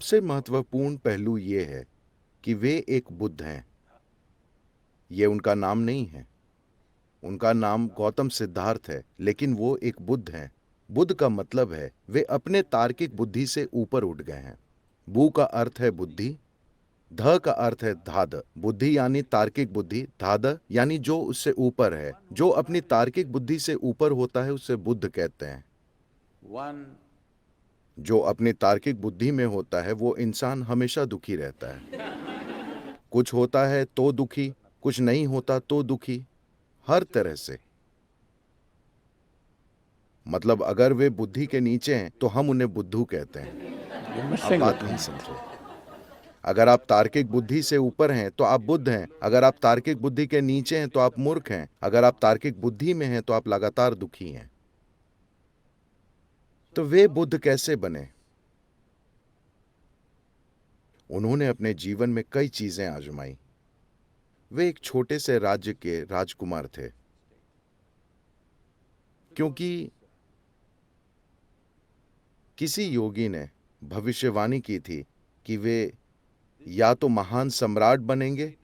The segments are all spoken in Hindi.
सबसे महत्वपूर्ण पहलू ये है कि वे एक बुद्ध हैं। ये उनका नाम नहीं है। उनका नाम गौतम सिद्धार्थ है, लेकिन वो एक बुद्ध हैं। बुद्ध का मतलब है वे अपने तार्किक बुद्धि से ऊपर उठ गए हैं। बु का अर्थ है बुद्धि, ध का अर्थ है धाद। बुद्धि यानी तार्किक बुद्धि, धाद यानी जो उससे ऊपर है। जो अपनी तार्किक बुद्धि से ऊपर होता है उसे बुद्ध कहते हैं। One जो अपनी तार्किक बुद्धि में होता है वो इंसान हमेशा दुखी रहता है। कुछ होता है तो दुखी, कुछ नहीं होता तो दुखी, हर तरह से। मतलब अगर वे बुद्धि के नीचे हैं तो हम उन्हें बुद्धू कहते हैं। you're आप missing the बात नहीं point. समझे। अगर आप तार्किक बुद्धि से ऊपर हैं तो आप बुद्ध हैं। अगर आप तार्किक बुद्धि के नीचे हैं तो आप मूर्ख हैं। अगर आप तार्किक बुद्धि में हैं तो आप लगातार दुखी हैं। तो वे बुद्ध कैसे बने? उन्होंने अपने जीवन में कई चीजें आजमाई। वे एक छोटे से राज्य के राजकुमार थे। क्योंकि किसी योगी ने भविष्यवाणी की थी कि वे या तो महान सम्राट बनेंगे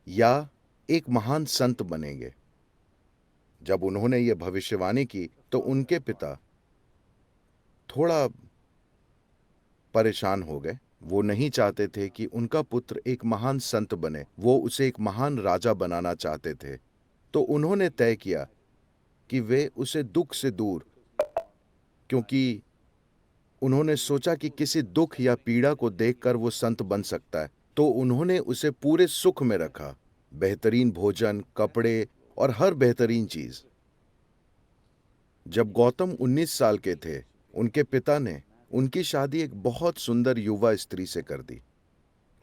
या एक महान संत बनेंगे। जब उन्होंने ये भविष्यवाणी की तो उनके पिता थोड़ा परेशान हो गए। वो नहीं चाहते थे कि उनका पुत्र एक महान संत बने, वो उसे एक महान राजा बनाना चाहते थे। तो उन्होंने तय किया कि वे उसे दुख से दूर, क्योंकि उन्होंने सोचा कि किसी दुख या पीड़ा को देखकर वो संत बन सकता है, तो उन्होंने उसे पूरे सुख में रखा। बेहतरीन भोजन, कपड़े और हर बेहतरीन चीज। जब गौतम 19 साल के थे, उनके पिता ने उनकी शादी एक बहुत सुंदर युवा स्त्री से कर दी।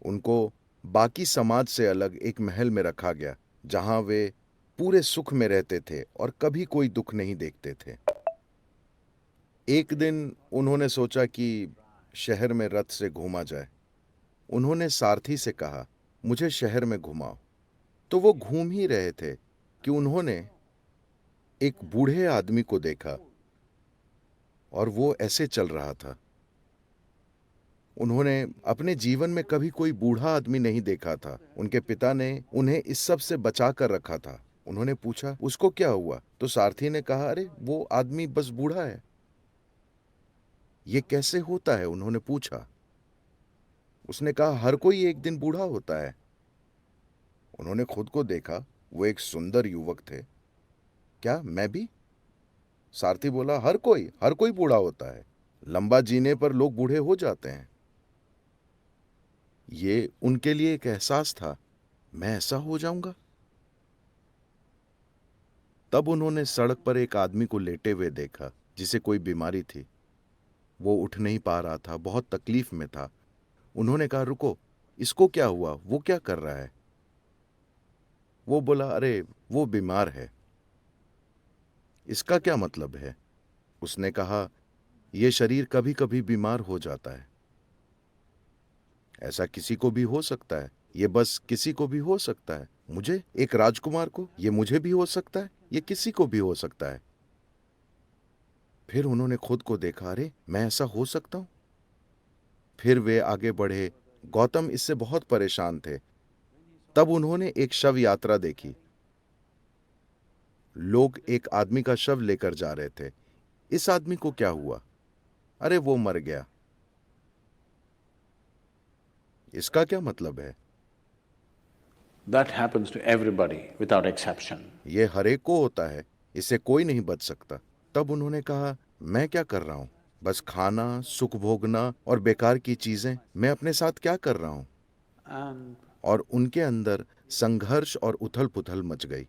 उनको बाकी समाज से अलग एक महल में रखा गया, जहां वे पूरे सुख में रहते थे और कभी कोई दुख नहीं देखते थे। एक दिन उन्होंने सोचा कि शहर में रथ से घूमा जाए। उन्होंने सारथी से कहा, मुझे शहर में घुमाओ। तो वो घूम ही रहे थे कि उन्होंने एक बूढ़े आदमी को देखा और वो ऐसे चल रहा था। उन्होंने अपने जीवन में कभी कोई बूढ़ा आदमी नहीं देखा था। उनके पिता ने उन्हें इस सब से बचा कर रखा था। उन्होंने पूछा, उसको क्या हुआ? तो सारथी ने कहा, अरे वो आदमी बस बूढ़ा है। ये कैसे होता है? उन्होंने पूछा। उसने कहा, हर कोई एक दिन बूढ़ा होता है। उन्होंने खुद को देखा, वो एक सुंदर युवक थे। क्या मैं भी? सारथी बोला, हर कोई बूढ़ा होता है। लंबा जीने पर लोग बूढ़े हो जाते हैं। ये उनके लिए एक एहसास था, मैं ऐसा हो जाऊंगा। तब उन्होंने सड़क पर एक आदमी को लेटे हुए देखा, जिसे कोई बीमारी थी। वो उठ नहीं पा रहा था, बहुत तकलीफ में था। उन्होंने कहा, रुको, इसको क्या हुआ? वो क्या कर रहा है? वो बोला, अरे वो बीमार है। इसका क्या मतलब है? उसने कहा, यह शरीर कभी कभी बीमार हो जाता है। ऐसा किसी को भी हो सकता है। ये बस किसी को भी हो सकता है। मुझे, एक राजकुमार को, ये मुझे भी हो सकता है, ये किसी को भी हो सकता है। फिर उन्होंने खुद को देखा, अरे मैं ऐसा हो सकता हूं। फिर वे आगे बढ़े। गौतम इससे बहुत परेशान थे। तब उन्होंने एक शव यात्रा देखी। लोग एक आदमी का शव लेकर जा रहे थे। इस आदमी को क्या हुआ? अरे वो मर गया। इसका क्या मतलब है? That happens to everybody without exception. ये हर एक को होता है, इससे कोई नहीं बच सकता। तब उन्होंने कहा, मैं क्या कर रहा हूं? बस खाना, सुख भोगना और बेकार की चीजें, मैं अपने साथ क्या कर रहा हूं? And और उनके अंदर संघर्ष और उथल पुथल मच गई।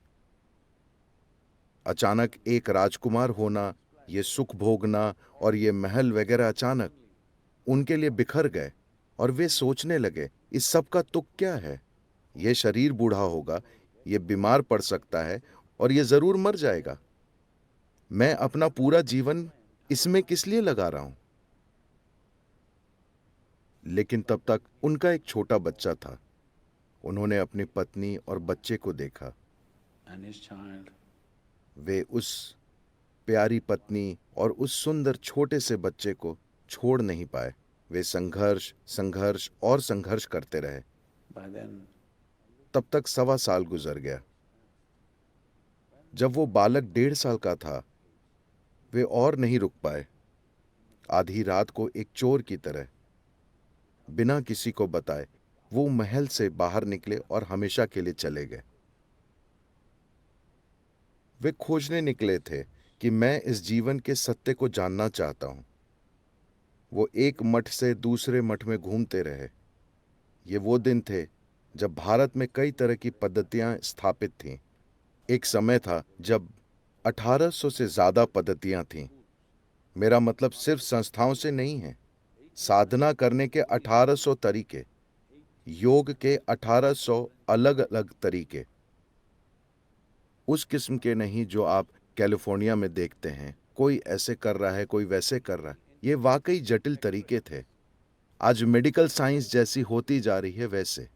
अचानक एक राजकुमार होना, ये सुख भोगना और ये महल वगैरह अचानक उनके लिए बिखर गए। और वे सोचने लगे, इस सब का तुक क्या है? ये शरीर बूढ़ा होगा, ये बीमार पड़ सकता है और ये जरूर मर जाएगा। मैं अपना पूरा जीवन इसमें किस लिए लगा रहा हूं? लेकिन तब तक उनका एक छोटा बच्चा था। उन्होंने अपनी पत्नी और बच्चे को देखा। his child. वे उस प्यारी पत्नी और उस सुंदर छोटे से बच्चे को छोड़ नहीं पाए। वे संघर्ष संघर्ष और संघर्ष करते रहे। By then, तब तक 1.25 साल गुजर गया। जब वो बालक 1.5 साल का था, वे और नहीं रुक पाए। आधी रात को एक चोर की तरह, बिना किसी को बताए, वो महल से बाहर निकले और हमेशा के लिए चले गए। वे खोजने निकले थे कि मैं इस जीवन के सत्य को जानना चाहता हूं। वो एक मठ से दूसरे मठ में घूमते रहे। ये वो दिन थे जब भारत में कई तरह की पद्धतियां स्थापित थीं। एक समय था जब 1800 से ज्यादा पद्धतियां थीं। मेरा मतलब सिर्फ संस्थाओं से नहीं है। साधना करने के 1800 तरीके, योग के 1800 अलग अलग तरीके, उस किस्म के नहीं जो आप कैलिफोर्निया में देखते हैं। कोई ऐसे कर रहा है, कोई वैसे कर रहा है। ये वाकई जटिल तरीके थे। आज मेडिकल साइंस जैसी होती जा रही है वैसे।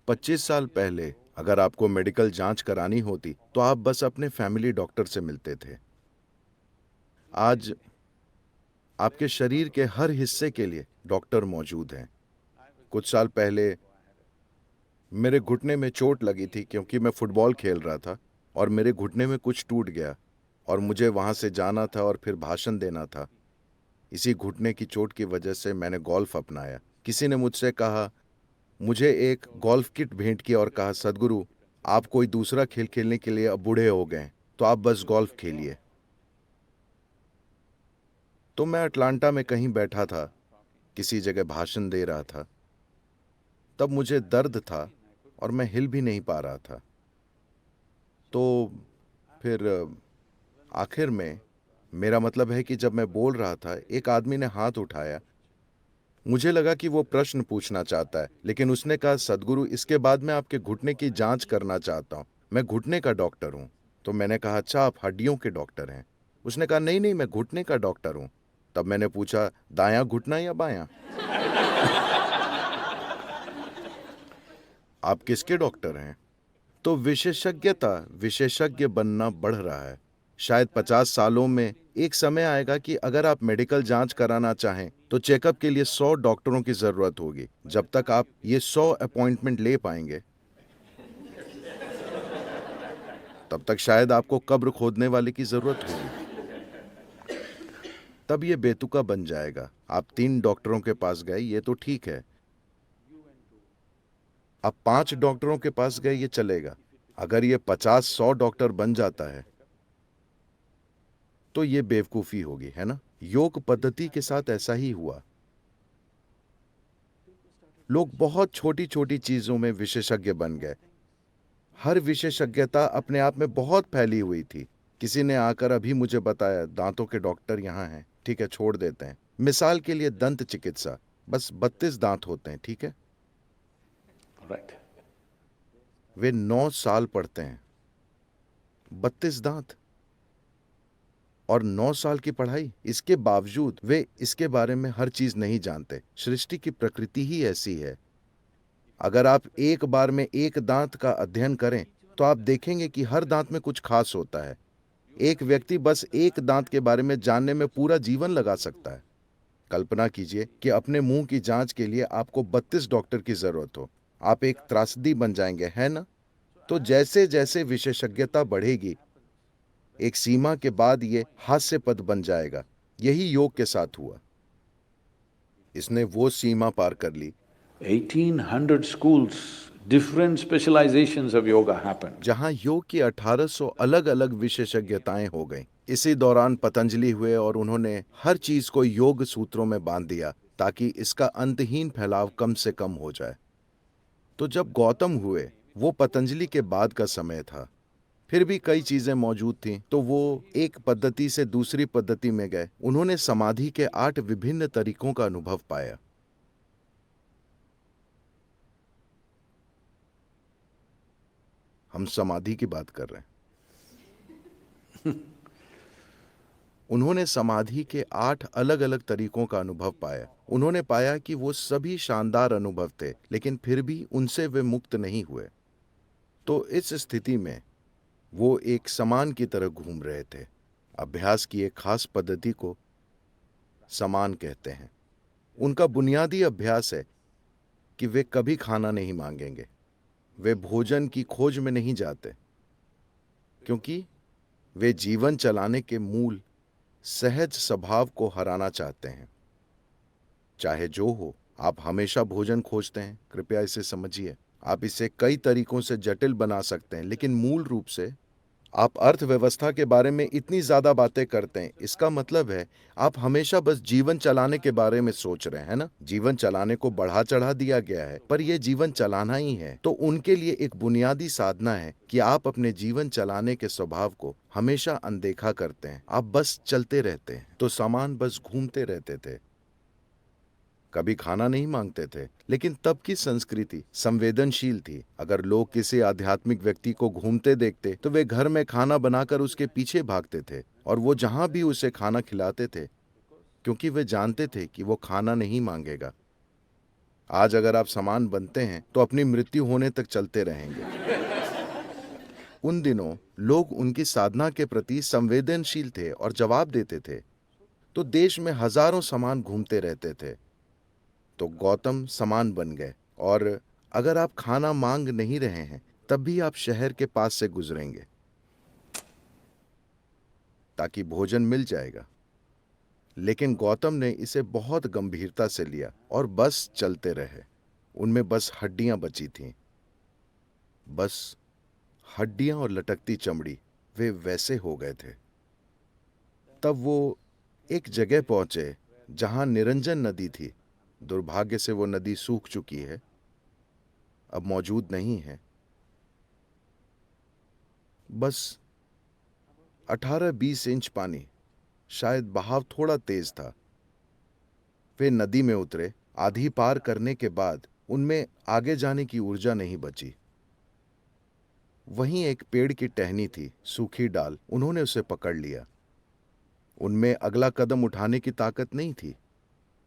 25 साल पहले अगर आपको मेडिकल जांच करानी होती तो आप बस अपने फैमिली डॉक्टर से मिलते थे। आज आपके शरीर के हर हिस्से के लिए डॉक्टर मौजूद हैं। कुछ साल पहले मेरे घुटने में चोट लगी थी क्योंकि मैं फुटबॉल खेल रहा था और मेरे घुटने में कुछ टूट गया और मुझे वहां से जाना था और फिर भाषण देना था। इसी घुटने की चोट की वजह से मैंने गोल्फ अपनाया। किसी ने मुझसे कहा, मुझे एक गोल्फ किट भेंट की और कहा, सदगुरु, आप कोई दूसरा खेल खेलने के लिए अब बूढ़े हो गए, तो आप बस गोल्फ खेलिए। तो मैं अटलांटा में कहीं बैठा था, किसी जगह भाषण दे रहा था। तब मुझे दर्द था और मैं हिल भी नहीं पा रहा था। तो फिर आखिर में, मेरा मतलब है कि जब मैं बोल रहा था, एक आदमी ने हाथ उठाया। मुझे लगा कि वो प्रश्न पूछना चाहता है, लेकिन उसने कहा, सदगुरु, इसके बाद मैं आपके घुटने की जांच करना चाहता हूँ। मैं घुटने का डॉक्टर हूँ। तो मैंने कहा, अच्छा, आप हड्डियों के डॉक्टर हैं? उसने कहा, नहीं नहीं, मैं घुटने का डॉक्टर हूँ। तब मैंने पूछा, दायां घुटना या बायां? आप किसके डॉक्टर हैं? तो विशेषज्ञ बनना बढ़ रहा है। शायद 50 सालों में एक समय आएगा कि अगर आप मेडिकल जांच कराना चाहें तो चेकअप के लिए 100 डॉक्टरों की जरूरत होगी। जब तक आप ये 100 अपॉइंटमेंट ले पाएंगे, तब तक शायद आपको कब्र खोदने वाले की जरूरत होगी। तब ये बेतुका बन जाएगा। आप 3 डॉक्टरों के पास गए, ये तो ठीक है। आप 5 डॉक्टरों के पास गए, ये चलेगा। अगर ये 50-100 डॉक्टर बन जाता है तो ये बेवकूफी होगी, है ना? योग पद्धति के साथ ऐसा ही हुआ। लोग बहुत छोटी छोटी चीजों में विशेषज्ञ बन गए। हर विशेषज्ञता अपने आप में बहुत फैली हुई थी। किसी ने आकर अभी मुझे बताया, दांतों के डॉक्टर यहाँ हैं, ठीक है, छोड़ देते हैं। मिसाल के लिए दंत चिकित्सा, बस 32 दांत होते हैं, ठीक है। right. वे 9 साल पढ़ते हैं, 32 दांत और 9 साल की पढ़ाई। इसके बावजूद वे इसके बारे में हर चीज नहीं जानते। सृष्टि की प्रकृति ही ऐसी है। अगर आप एक बार में एक दांत का अध्ययन करें तो आप देखेंगे कि हर दांत में कुछ खास होता है। एक व्यक्ति बस एक दांत के बारे में जानने में पूरा जीवन लगा सकता है। कल्पना कीजिए कि अपने मुंह की जांच के लिए आपको 32 डॉक्टर की जरूरत हो। आप एक त्रासदी बन जाएंगे, है ना? तो जैसे जैसे विशेषज्ञता बढ़ेगी, एक सीमा के बाद ये हास्यपद बन जाएगा। यही योग के साथ हुआ। इसने वो सीमा पार कर ली 1800 schools, different specializations of yoga happened. जहां योग की 1800 अलग अलग विशेषज्ञताएं हो गईं। इसी दौरान पतंजलि हुए और उन्होंने हर चीज को योग सूत्रों में बांध दिया ताकि इसका अंतहीन फैलाव कम से कम हो जाए। तो जब गौतम हुए, वो पतंजलि के बाद का समय था। फिर भी कई चीजें मौजूद थीं, तो वो एक पद्धति से दूसरी पद्धति में गए। उन्होंने समाधि के 8 विभिन्न तरीकों का अनुभव पाया। हम समाधि की बात कर रहे हैं। उन्होंने समाधि के 8 अलग अलग तरीकों का अनुभव पाया। उन्होंने पाया कि वो सभी शानदार अनुभव थे, लेकिन फिर भी उनसे वे मुक्त नहीं हुए। तो इस स्थिति में वो एक समान की तरह घूम रहे थे। अभ्यास की एक खास पद्धति को समान कहते हैं। उनका बुनियादी अभ्यास है कि वे कभी खाना नहीं मांगेंगे। वे भोजन की खोज में नहीं जाते, क्योंकि वे जीवन चलाने के मूल सहज स्वभाव को हराना चाहते हैं। चाहे जो हो, आप हमेशा भोजन खोजते हैं, कृपया इसे समझिए। आप इसे कई तरीकों से जटिल बना सकते हैं, लेकिन मूल रूप से आप अर्थव्यवस्था के बारे में इतनी ज्यादा बातें करते हैं, इसका मतलब है आप हमेशा बस जीवन चलाने के बारे में सोच रहे हैं ना। जीवन चलाने को बढ़ा चढ़ा दिया गया है, पर यह जीवन चलाना ही है। तो उनके लिए एक बुनियादी साधना है कि आप अपने जीवन चलाने के स्वभाव को हमेशा अनदेखा करते हैं। आप बस चलते रहते हैं। तो सामान बस घूमते रहते थे, कभी खाना नहीं मांगते थे। लेकिन तब की संस्कृति संवेदनशील थी। अगर लोग किसी आध्यात्मिक व्यक्ति को घूमते देखते तो वे घर में खाना बनाकर उसके पीछे भागते थे, और वो जहां भी उसे खाना खिलाते थे, क्योंकि वे जानते थे कि वो खाना नहीं मांगेगा। आज अगर आप समान बनते हैं तो अपनी मृत्यु होने तक चलते रहेंगे। उन दिनों लोग उनकी साधना के प्रति संवेदनशील थे और जवाब देते थे। तो देश में हजारों समान घूमते रहते थे। तो गौतम समान बन गए, और अगर आप खाना मांग नहीं रहे हैं तब भी आप शहर के पास से गुजरेंगे, ताकि भोजन मिल जाएगा। लेकिन गौतम ने इसे बहुत गंभीरता से लिया और बस चलते रहे। उनमें बस हड्डियां बची थीं, बस हड्डियां और लटकती चमड़ी। वे वैसे हो गए थे। तब वो एक जगह पहुंचे जहां निरंजन नदी थी। दुर्भाग्य से वो नदी सूख चुकी है, अब मौजूद नहीं है। बस 18-20 इंच पानी, शायद बहाव थोड़ा तेज था। वे नदी में उतरे। आधी पार करने के बाद उनमें आगे जाने की ऊर्जा नहीं बची। वहीं एक पेड़ की टहनी थी, सूखी डाल। उन्होंने उसे पकड़ लिया। उनमें अगला कदम उठाने की ताकत नहीं थी,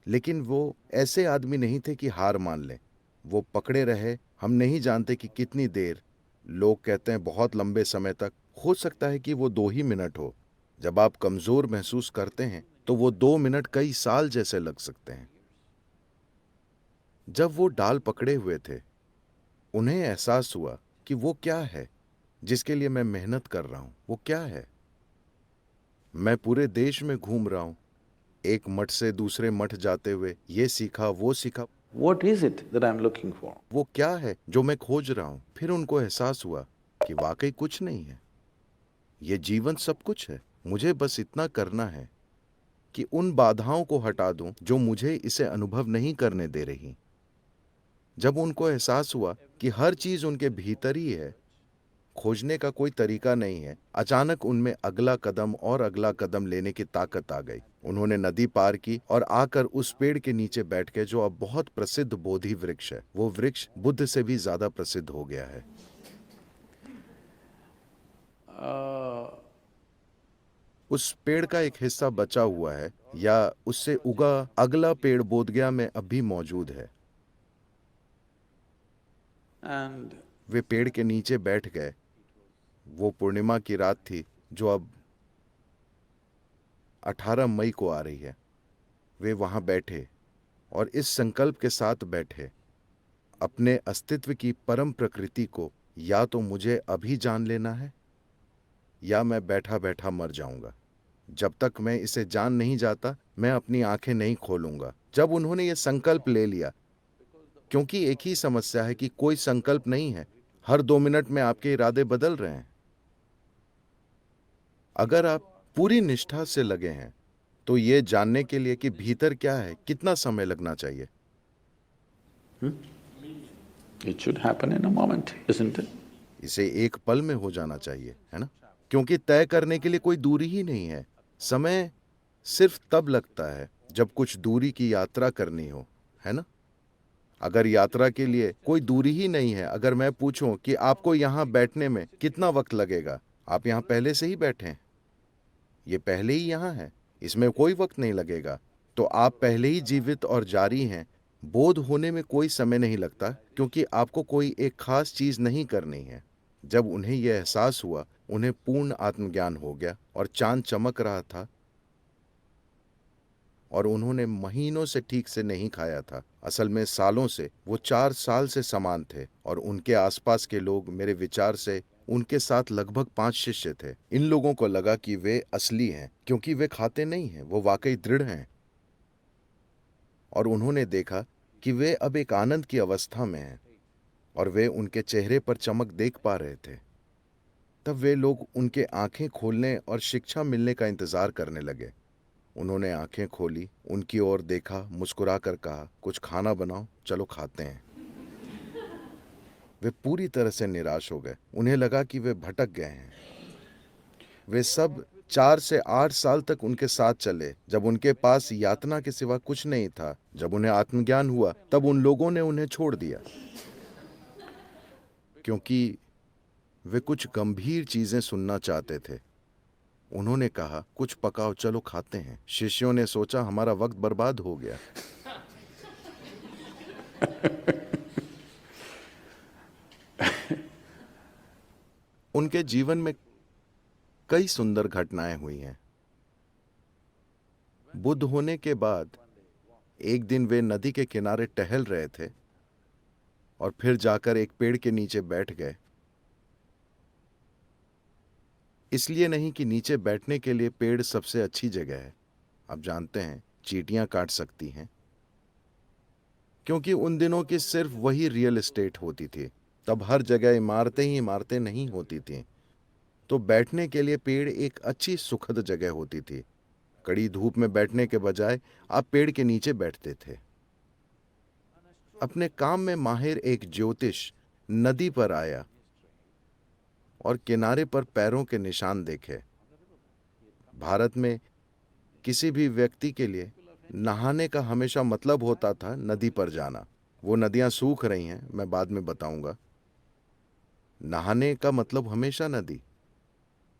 लेकिन वो ऐसे आदमी नहीं थे कि हार मान लें। वो पकड़े रहे। हम नहीं जानते कि कितनी देर। लोग कहते हैं बहुत लंबे समय तक। हो सकता है कि वो 2 ही मिनट हो। जब आप कमजोर महसूस करते हैं तो वो 2 मिनट कई साल जैसे लग सकते हैं। जब वो डाल पकड़े हुए थे, उन्हें एहसास हुआ कि वो क्या है जिसके लिए मैं मेहनत कर रहा हूं। वो क्या है? मैं पूरे देश में घूम रहा हूं, एक मठ से दूसरे मठ जाते हुए ये सीखा वो सीखा। What is it that I'm looking for? वो क्या है जो मैं खोज रहा हूं? फिर उनको एहसास हुआ कि वाकई कुछ नहीं है। ये जीवन सब कुछ है। मुझे बस इतना करना है कि उन बाधाओं को हटा दूं जो मुझे इसे अनुभव नहीं करने दे रही। जब उनको एहसास हुआ कि हर चीज उनके भीतर ही है, खोजने का कोई तरीका नहीं है, अचानक उनमें अगला कदम और अगला कदम लेने की ताकत आ गई। उन्होंने नदी पार की और आकर उस पेड़ के नीचे बैठ गए जो अब बहुत प्रसिद्ध बोधि वृक्ष है। वो वृक्ष बुद्ध से भी ज्यादा प्रसिद्ध हो गया है। उस पेड़ का एक हिस्सा बचा हुआ है, या उससे उगा अगला पेड़ बोधगया में अब भी मौजूद है। And वे पेड़ के नीचे बैठ गए। वो पूर्णिमा की रात थी जो अब 18 मई को आ रही है। वे वहां बैठे और इस संकल्प के साथ बैठे, अपने अस्तित्व की परम प्रकृति को या तो मुझे अभी जान लेना है, या मैं बैठा बैठा मर जाऊंगा। जब तक मैं इसे जान नहीं जाता, मैं अपनी आंखें नहीं खोलूंगा। जब उन्होंने ये संकल्प ले लिया, क्योंकि एक ही समस्या है कि कोई संकल्प नहीं है। हर 2 मिनट में आपके इरादे बदल रहे हैं। अगर आप पूरी निष्ठा से लगे हैं तो ये जानने के लिए कि भीतर क्या है, कितना समय लगना चाहिए? it should happen in a moment, isn't it? इसे एक पल में हो जाना चाहिए, है ना? क्योंकि तय करने के लिए कोई दूरी ही नहीं है। समय सिर्फ तब लगता है जब कुछ दूरी की यात्रा करनी हो, है ना? अगर यात्रा के लिए कोई दूरी ही नहीं है, अगर मैं पूछूं कि आपको यहां बैठने में कितना वक्त लगेगा, आप यहां पहले से ही बैठे हैं। ये पहले ही यहां है, इसमें कोई वक्त नहीं लगेगा। तो आप पहले ही जीवित और जारी हैं। बोध होने में कोई समय नहीं लगता, क्योंकि आपको कोई एक खास चीज नहीं करनी है। जब उन्हें यह एहसास हुआ, उन्हें पूर्ण आत्मज्ञान हो गया और चांद चमक रहा था। और उन्होंने महीनों से ठीक से नहीं खाया था। असल में सालों से, वो 4 साल से समान थे और उनके आसपास के लोग मेरे विचार से उनके साथ लगभग 5 शिष्य थे। इन लोगों को लगा कि वे असली हैं क्योंकि वे खाते नहीं हैं, वो वाकई दृढ़ हैं। और उन्होंने देखा कि वे अब एक आनंद की अवस्था में हैं और वे उनके चेहरे पर चमक देख पा रहे थे। तब वे लोग उनके आंखें खोलने और शिक्षा मिलने का इंतजार करने लगे। उन्होंने आंखें खोली, उनकी ओर देखा, मुस्कुराकर कहा, कुछ खाना बनाओ, चलो खाते हैं। वे पूरी तरह से निराश हो गए। उन्हें लगा कि वे भटक गए हैं। वे सब 4 से 8 साल तक उनके साथ चले। जब उनके पास यातना के सिवा कुछ नहीं था, जब उन्हें आत्मज्ञान हुआ, तब उन लोगों ने उन्हें छोड़ दिया क्योंकि वे कुछ गंभीर चीजें सुनना चाहते थे। उन्होंने कहा, कुछ पकाओ, चलो खाते हैं। शिष्यों ने सोचा, हमारा वक्त बर्बाद हो गया। उनके जीवन में कई सुंदर घटनाएं हुई हैं। बुद्ध होने के बाद एक दिन वे नदी के किनारे टहल रहे थे और फिर जाकर एक पेड़ के नीचे बैठ गए। इसलिए नहीं कि नीचे बैठने के लिए पेड़ सबसे अच्छी जगह है। आप जानते हैं, चींटियां काट सकती हैं, क्योंकि उन दिनों की सिर्फ वही रियल एस्टेट होती थी। तब हर जगह इमारतें ही इमारतें नहीं होती थीं। तो बैठने के लिए पेड़ एक अच्छी सुखद जगह होती थी। कड़ी धूप में बैठने के बजाय आप पेड़ के नीचे बैठते थे। अपने काम में माहिर एक ज्योतिष नदी पर आया और किनारे पर पैरों के निशान देखे। भारत में किसी भी व्यक्ति के लिए नहाने का हमेशा मतलब होता था नदी पर जाना। वो नदियां सूख रही हैं, मैं बाद में बताऊंगा। नहाने का मतलब हमेशा नदी।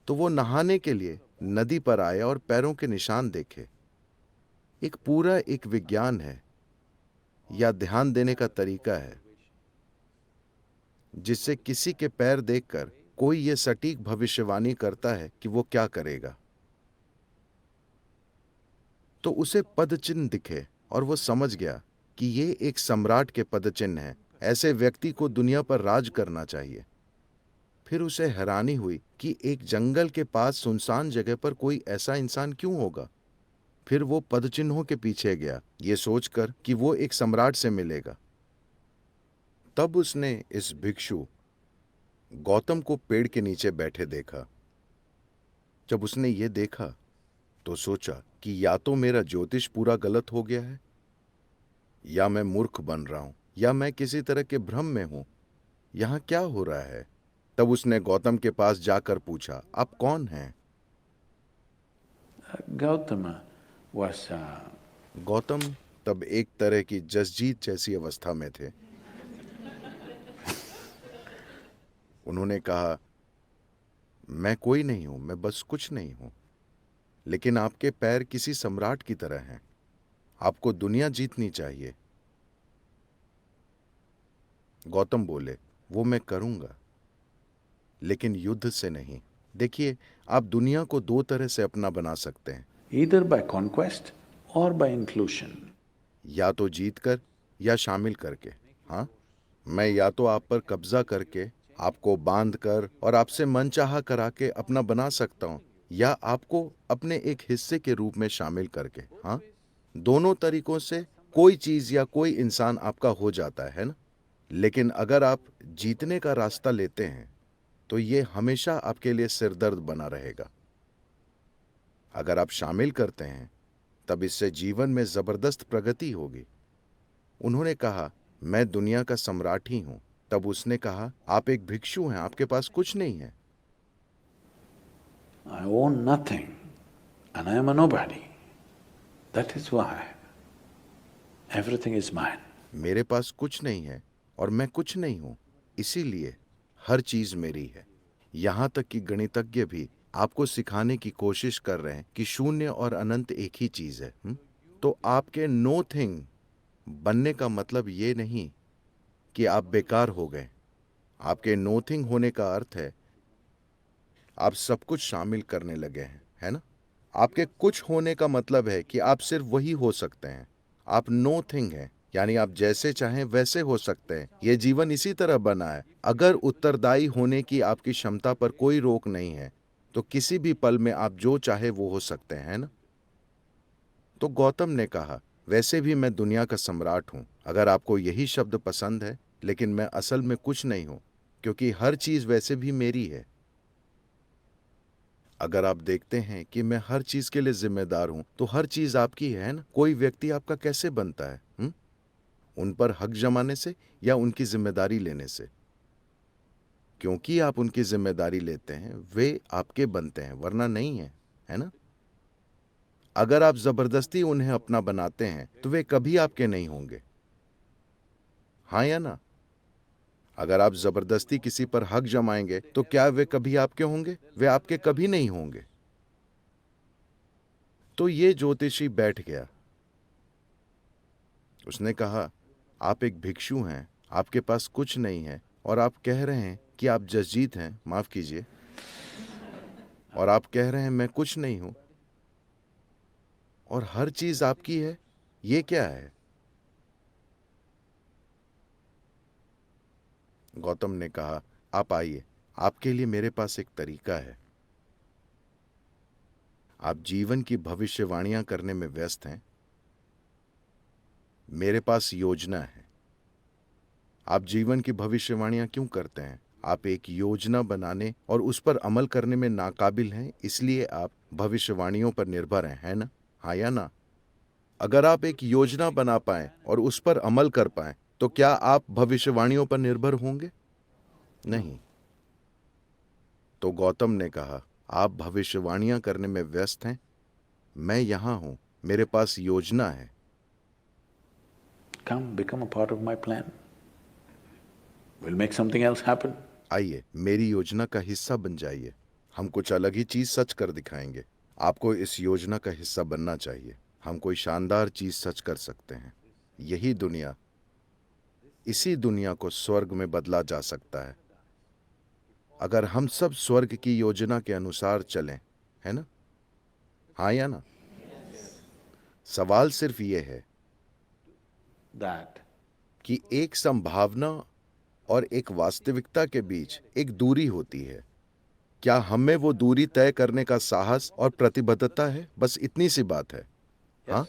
तो वो नहाने के लिए नदी पर आए और पैरों के निशान देखे। एक विज्ञान है या ध्यान देने का तरीका है जिससे किसी के पैर देखकर कोई ये सटीक भविष्यवाणी करता है कि वो क्या करेगा। तो उसे पदचिन्ह दिखे और वो समझ गया कि ये एक सम्राट के पदचिन्ह हैं। ऐसे व्यक्ति को दुनिया पर राज करना चाहिए। फिर उसे हैरानी हुई कि एक जंगल के पास सुनसान जगह पर कोई ऐसा इंसान क्यों होगा। फिर वो पदचिन्हों के पीछे गया, ये सोचकर कि वो एक सम्राट से मिलेगा। तब उसने इस भिक्षु गौतम को पेड़ के नीचे बैठे देखा। जब उसने ये देखा तो सोचा कि या तो मेरा ज्योतिष पूरा गलत हो गया है, या मैं मूर्ख बन रहा हूं, या मैं किसी तरह के भ्रम में हूं। यहां क्या हो रहा है? तब उसने गौतम के पास जाकर पूछा, आप कौन हैं? Gautama was गौतम तब एक तरह की जसजीत जैसी अवस्था में थे। उन्होंने कहा, मैं कोई नहीं हूं, मैं बस कुछ नहीं हूं, लेकिन आपके पैर किसी सम्राट की तरह हैं। आपको दुनिया जीतनी चाहिए। गौतम बोले, वो मैं करूंगा, लेकिन युद्ध से नहीं। देखिए, आप दुनिया को 2 तरह से अपना बना सकते हैं, either by conquest or by inclusion. या तो जीतकर या शामिल करके। हाँ, मैं या तो आप पर कब्जा करके, आपको बांध कर और आपसे मनचाहा करा के अपना बना सकता हूं, या आपको अपने एक हिस्से के रूप में शामिल करके। हाँ, दोनों तरीकों से कोई चीज या कोई इंसान आपका हो जाता है ना। लेकिन अगर आप जीतने का रास्ता लेते हैं तो ये हमेशा आपके लिए सिरदर्द बना रहेगा। अगर आप शामिल करते हैं तब इससे जीवन में जबरदस्त प्रगति होगी। उन्होंने कहा, मैं दुनिया का सम्राट ही हूं। तब उसने कहा, आप एक भिक्षु हैं, आपके पास कुछ नहीं है। I own nothing and I am a nobody. That is why everything is mine. मेरे पास कुछ नहीं है और मैं कुछ नहीं हूं, इसीलिए हर चीज मेरी है। यहां तक कि गणितज्ञ भी आपको सिखाने की कोशिश कर रहे हैं कि शून्य और अनंत एक ही चीज है। तो आपके नो थिंग बनने का मतलब ये नहीं कि आप बेकार हो गए। आपके नोथिंग होने का अर्थ है आप सब कुछ शामिल करने लगे हैं, है ना। आपके कुछ होने का मतलब है कि आप सिर्फ वही हो सकते हैं। आप नो थिंग हैं, यानी आप जैसे चाहें वैसे हो सकते हैं। ये जीवन इसी तरह बना है। अगर उत्तरदायी होने की आपकी क्षमता पर कोई रोक नहीं है, तो किसी भी पल में आप जो चाहे वो हो सकते हैं, है ना? तो गौतम ने कहा, वैसे भी मैं दुनिया का सम्राट हूं। अगर आपको यही शब्द पसंद है, लेकिन मैं असल में कुछ नहीं हूं, क्योंकि हर चीज वैसे भी मेरी है। अगर आप देखते हैं कि मैं हर चीज के लिए जिम्मेदार हूं, तो हर चीज आपकी है ना? कोई व्यक्ति आपका कैसे बनता है? उन पर हक जमाने से या उनकी जिम्मेदारी लेने से? क्योंकि आप उनकी जिम्मेदारी लेते हैं, वे आपके बनते हैं, वरना नहीं है, है ना? अगर आप जबरदस्ती उन्हें अपना बनाते हैं, तो वे कभी आपके नहीं होंगे। हाँ या ना? अगर आप जबरदस्ती किसी पर हक जमाएंगे, तो क्या वे कभी आपके होंगे? वे आपके कभी नहीं होंगे। तो ये ज्योतिषी बैठ गया। उसने कहा, आप एक भिक्षु हैं, आपके पास कुछ नहीं है, और आप कह रहे हैं कि आप जसजीत हैं, माफ कीजिए, और आप कह रहे हैं मैं कुछ नहीं हूं, और हर चीज आपकी है। ये क्या है? गौतम ने कहा, आप आइए, आपके लिए मेरे पास एक तरीका है। आप जीवन की भविष्यवाणियां करने में व्यस्त हैं, मेरे पास योजना है। आप जीवन की भविष्यवाणियां क्यों करते हैं? आप एक योजना बनाने और उस पर अमल करने में नाकाबिल हैं, इसलिए आप भविष्यवाणियों पर निर्भर हैं, है ना? हाँ या ना? अगर आप एक योजना बना पाएं और उस पर अमल कर पाएं, तो क्या आप भविष्यवाणियों पर निर्भर होंगे? नहीं। तो गौतम ने कहा, आप भविष्यवाणियां करने में व्यस्त हैं, मैं यहां हूं, मेरे पास योजना है। Come, become a part of my plan. We'll make something else happen. आइए, मेरी योजना का हिस्सा बन जाइए। हम कुछ अलग ही चीज सच कर दिखाएंगे। आपको इस योजना का हिस्सा बनना चाहिए। हम कोई शानदार चीज सच कर सकते हैं। यही दुनिया, इसी दुनिया को स्वर्ग में बदला जा सकता है, अगर हम सब स्वर्ग की योजना के अनुसार चलें, है ना? हाँ या ना? सवाल सिर्फ ये है That कि एक संभावना और एक वास्तविकता के बीच एक दूरी होती है। क्या हमें वो दूरी तय करने का साहस और प्रतिबद्धता है? बस इतनी सी बात है। हाँ,